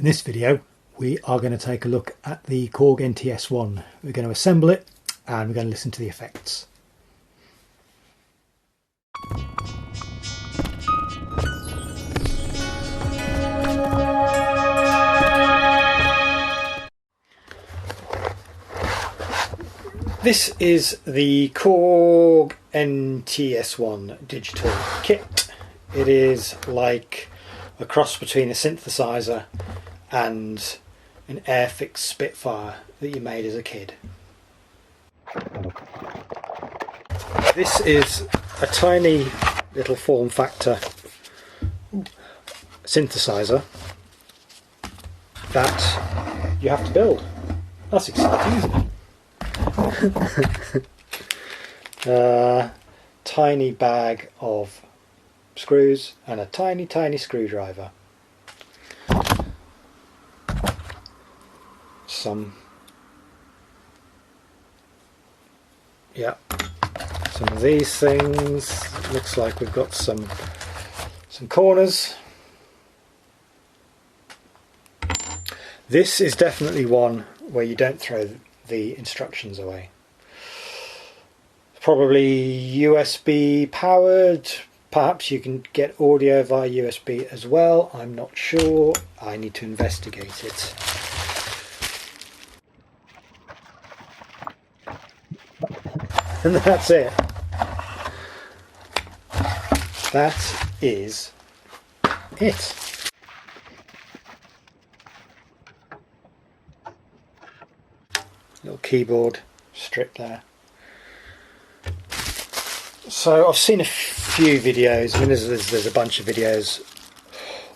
In this video we are going to take a look at the Korg NTS1. We're going to assemble it and we're going to listen to the effects. This is the Korg NTS1 digital kit. It is like a cross between a synthesizer and an Airfix Spitfire that you made as a kid. This is a tiny little form factor synthesizer that you have to build. That's exciting, isn't it? Tiny bag of screws and a tiny screwdriver. Some of these things. Looks like we've got some corners. This is definitely one where you don't throw the instructions away. Probably USB powered. Perhaps you can get audio via USB as well. I'm not sure. I need to investigate it. And that's it. That is it. Little keyboard strip there. So I've seen a few videos. I mean, there's a bunch of videos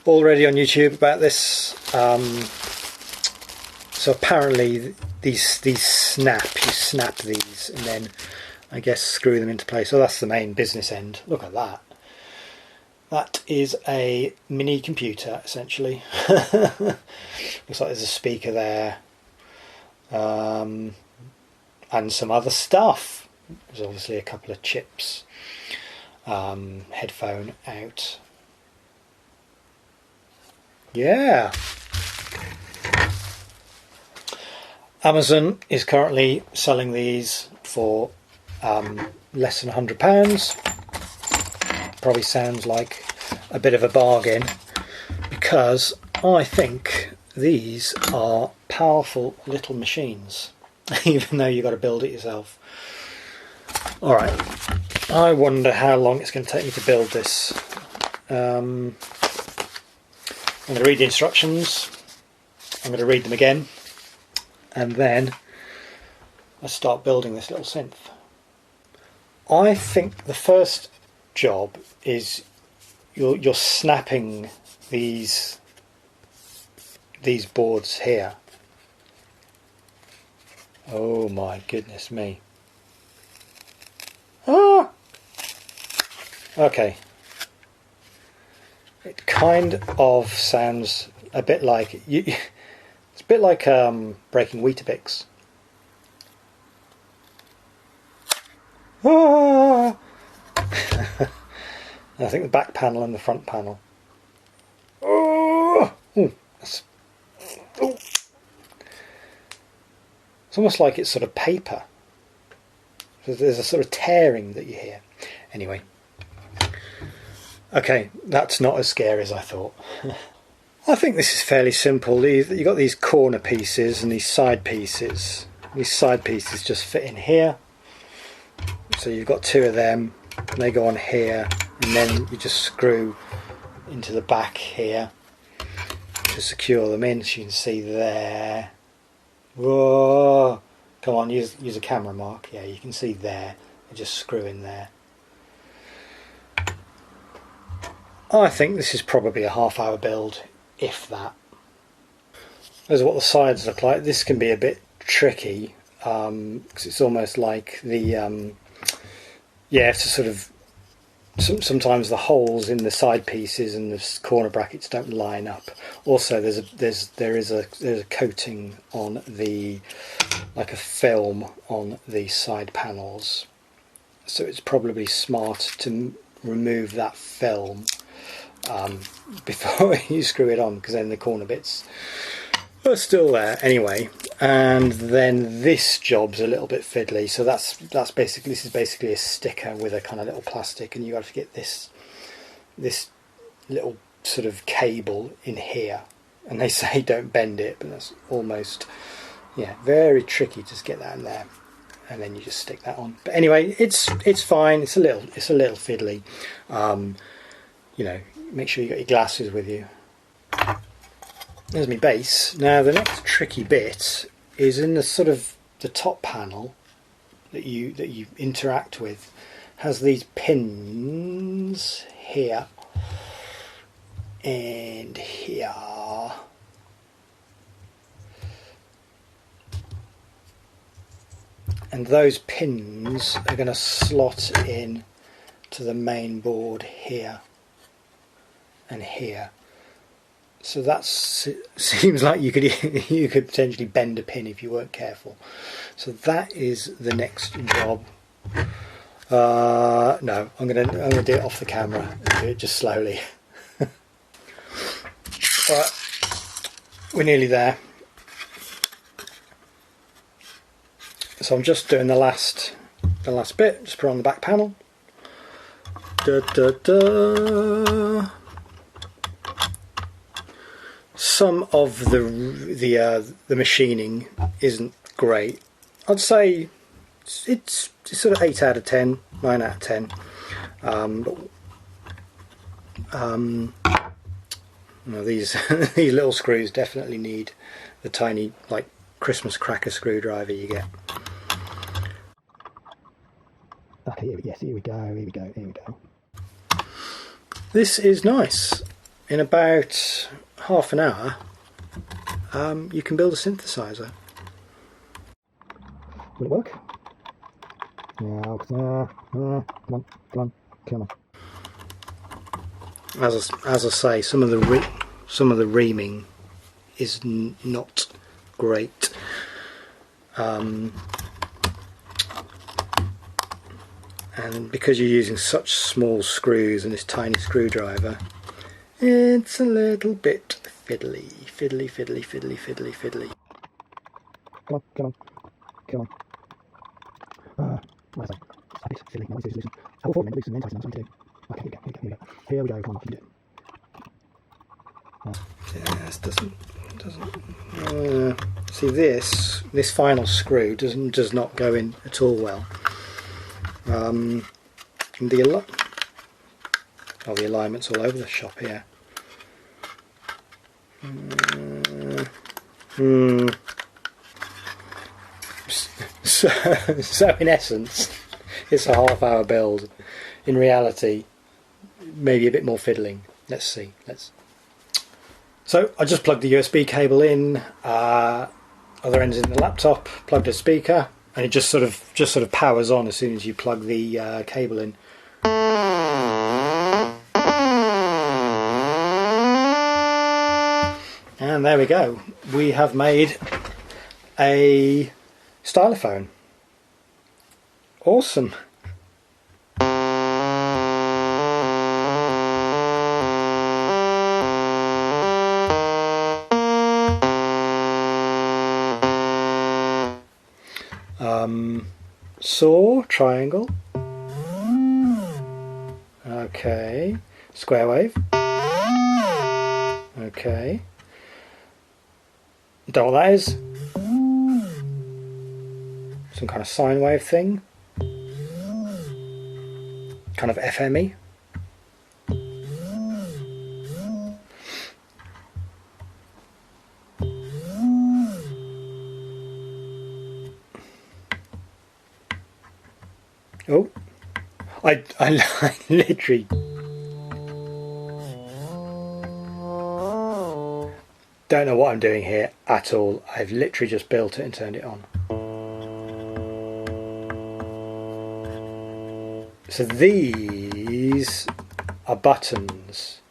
already on YouTube about this. So apparently these snap. You snap these and then I guess screw them into place. So that's the main business end. Look at that. That is a mini computer essentially. Looks like there's a speaker there, and some other stuff. There's obviously a couple of chips. Headphone out. Yeah. Amazon is currently selling these for less than £100. Probably sounds like a bit of a bargain because I think these are powerful little machines, even though you've got to build it yourself. Alright, I wonder how long it's going to take me to build this. I'm going to read the instructions, I'm going to read them again, and then I start building this little synth. I think the first job is you're snapping these boards here. Oh my goodness me. Ah! Okay. It kind of sounds a bit like it's a bit like breaking Weetabix. Ah! I think the back panel and the front panel. Oh! Ooh, it's almost like it's sort of paper. There's a sort of tearing that you hear. Anyway. Okay, that's not as scary as I thought. I think this is fairly simple. You've got these corner pieces and these side pieces. These side pieces just fit in here. So you've got two of them, and they go on here, and then you just screw into the back here to secure them in, so you can see there. Whoa! Come on, use a camera, Mark. Yeah, you can see there. And just screw in there. I think this is probably a half-hour build, if that. There's what the sides look like. This can be a bit tricky because it's almost like the you have to sort of sometimes the holes in the side pieces and the corner brackets don't line up. Also, there is a coating on the, like a film on the side panels, so it's probably smart to remove that film before you screw it on, because then the corner bits are still there anyway. And then this job's a little bit fiddly, so this is basically a sticker with a kind of little plastic, and you got to get this little sort of cable in here, and they say don't bend it, but that's almost, yeah, very tricky to get that in there, and then you just stick that on. But anyway, it's fine. It's a little fiddly. You know, make sure you got your glasses with you. There's my bass. Now the next tricky bit is in the sort of the top panel that you interact with, has these pins here and here. And those pins are going to slot in to the main board here and here. So that seems like you could potentially bend a pin if you weren't careful. So that is the next job. No, I'm gonna do it off the camera and do it just slowly. Alright, we're nearly there. So I'm just doing the last bit. Just put on the back panel. Da, da, da. Some of the machining isn't great. I'd say it's sort of 8 out of 10, 9 out of 10. No, these these little screws definitely need the tiny, like, Christmas cracker screwdriver you get. Okay, yes, here we go. This is nice. In about half an hour, you can build a synthesizer. Will it work? No, come on. As I say, some of the reaming is not great. And because you're using such small screws and this tiny screwdriver, it's a little bit fiddly. Come on. What is that? Stop it, fiddly. No, it's loosen. Hold forward and loosen, then tighten. That's what you do. Okay, here we go. Come on, you do it. Yes, doesn't. See, this final screw does not go in at all well. The alignment's all over the shop here. So in essence, it's a half-hour build. In reality, maybe a bit more fiddling. Let's see. So I just plugged the USB cable in. Other end's in the laptop. Plugged a speaker, and it just sort of powers on as soon as you plug the cable in. And there we go. We have made a stylophone. Awesome. Saw, triangle. Okay. Square wave. Okay. Don't know what that is. Some kind of sine wave thing. Kind of FME. Oh, I literally don't know what I'm doing here at all. I've literally just built it and turned it on. So these are buttons.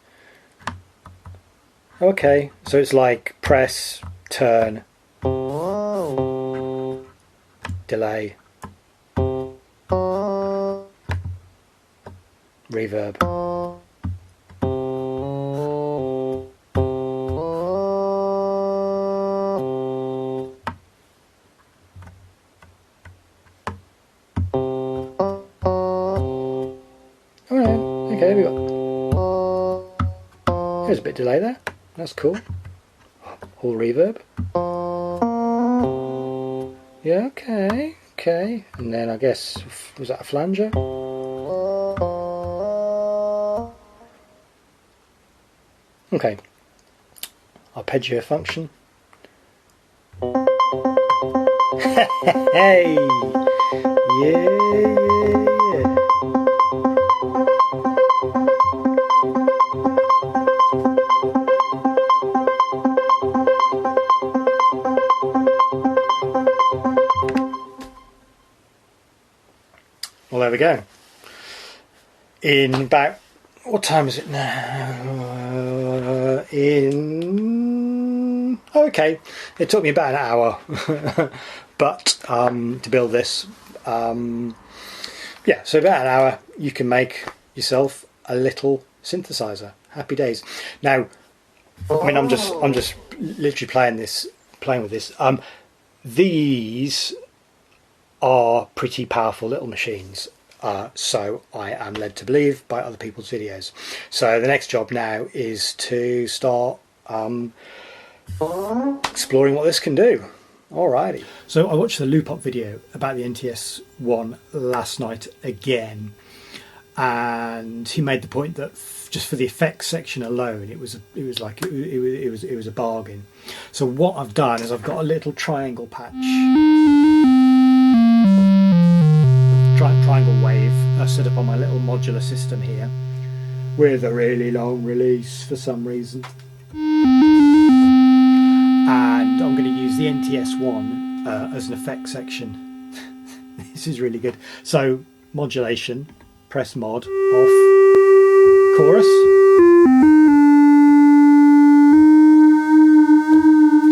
Okay, so it's like press, turn, delay, reverb. There's a bit of delay there. That's cool. Hall reverb. Yeah, okay, okay. And then I guess, was that a flanger? Okay. Arpeggio function. Hey! Yeah, yeah. Well, there we go. In about, what time is it now? Okay, it took me about an hour, but to build this, yeah, so about an hour you can make yourself a little synthesizer. Happy days. Now, I mean, I'm just literally playing with this. These are pretty powerful little machines, so I am led to believe by other people's videos. So the next job now is to start exploring what this can do. Alrighty. So I watched the loop up video about the NTS1 last night again, and he made the point that just for the effects section alone, it was a bargain. So what I've done is I've got a little triangle patch, triangle wave set up on my little modular system here, with a really long release for some reason. And I'm going to use the NTS1 as an effect section. This is really good. So modulation, press mod, off, chorus,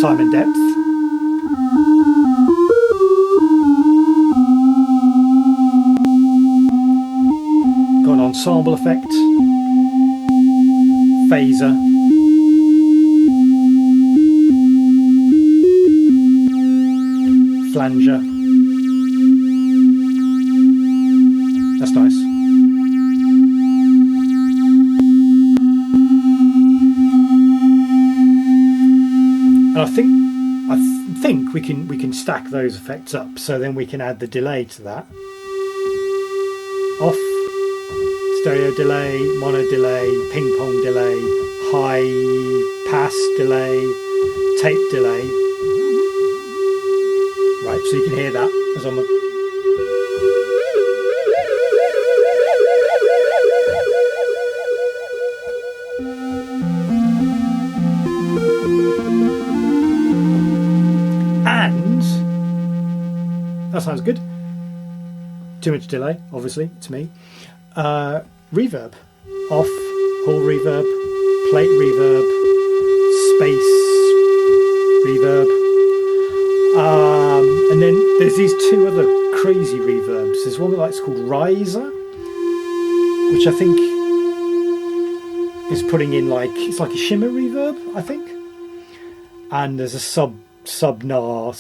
time and depth, got an ensemble effect, phaser, flanger. That's nice. And I think we can stack those effects up, so then we can add the delay to that. Off, stereo delay, mono delay, ping pong delay, high pass delay, tape delay. Right, so you can hear that as I'm and that sounds good. Too much delay, obviously, to me. Reverb, off, hall reverb, plate reverb, space reverb. And then there's these two other crazy reverbs. There's one that's called Riser, which I think is putting in it's like a shimmer reverb, I think. And there's a subnar,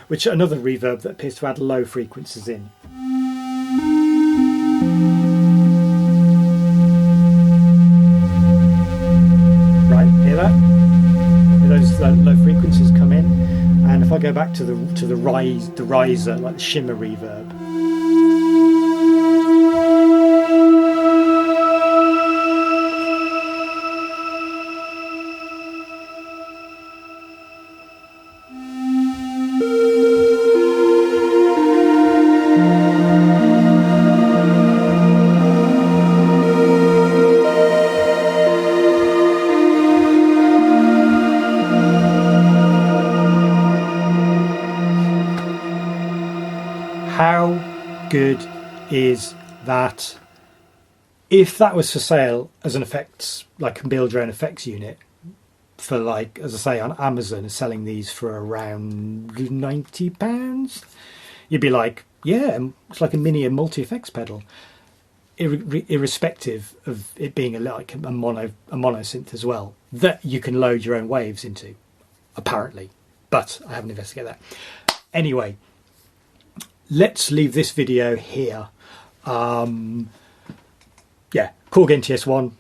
which another reverb that appears to add low frequencies in. Right, hear that? Those low frequencies come in, and if I go back to the riser, like the shimmer reverb. How good is that? If that was for sale as an effects, like a build your own effects unit, for like, as I say, on Amazon, selling these for around £90, you'd be like, yeah, it's like a mini and multi-effects pedal, irrespective of it being a mono synth as well, that you can load your own waves into, apparently, but I haven't investigated that. Anyway, let's leave this video here. Yeah, Korg NTS1.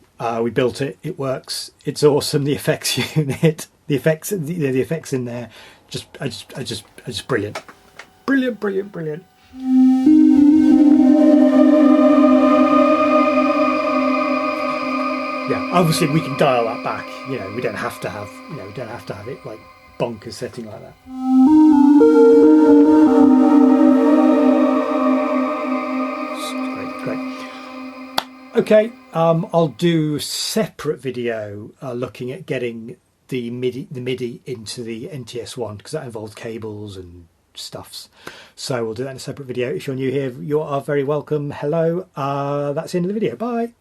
We built it. It works. It's awesome. The effects unit, the effects in there, just brilliant, brilliant, brilliant, brilliant. Yeah, obviously we can dial that back. You know, we don't have to have it like bonkers setting like that. Great. Okay, I'll do a separate video looking at getting the MIDI into the NTS1 because that involves cables and stuffs. So we'll do that in a separate video. If you're new here, you are very welcome. Hello. That's the end of the video. Bye.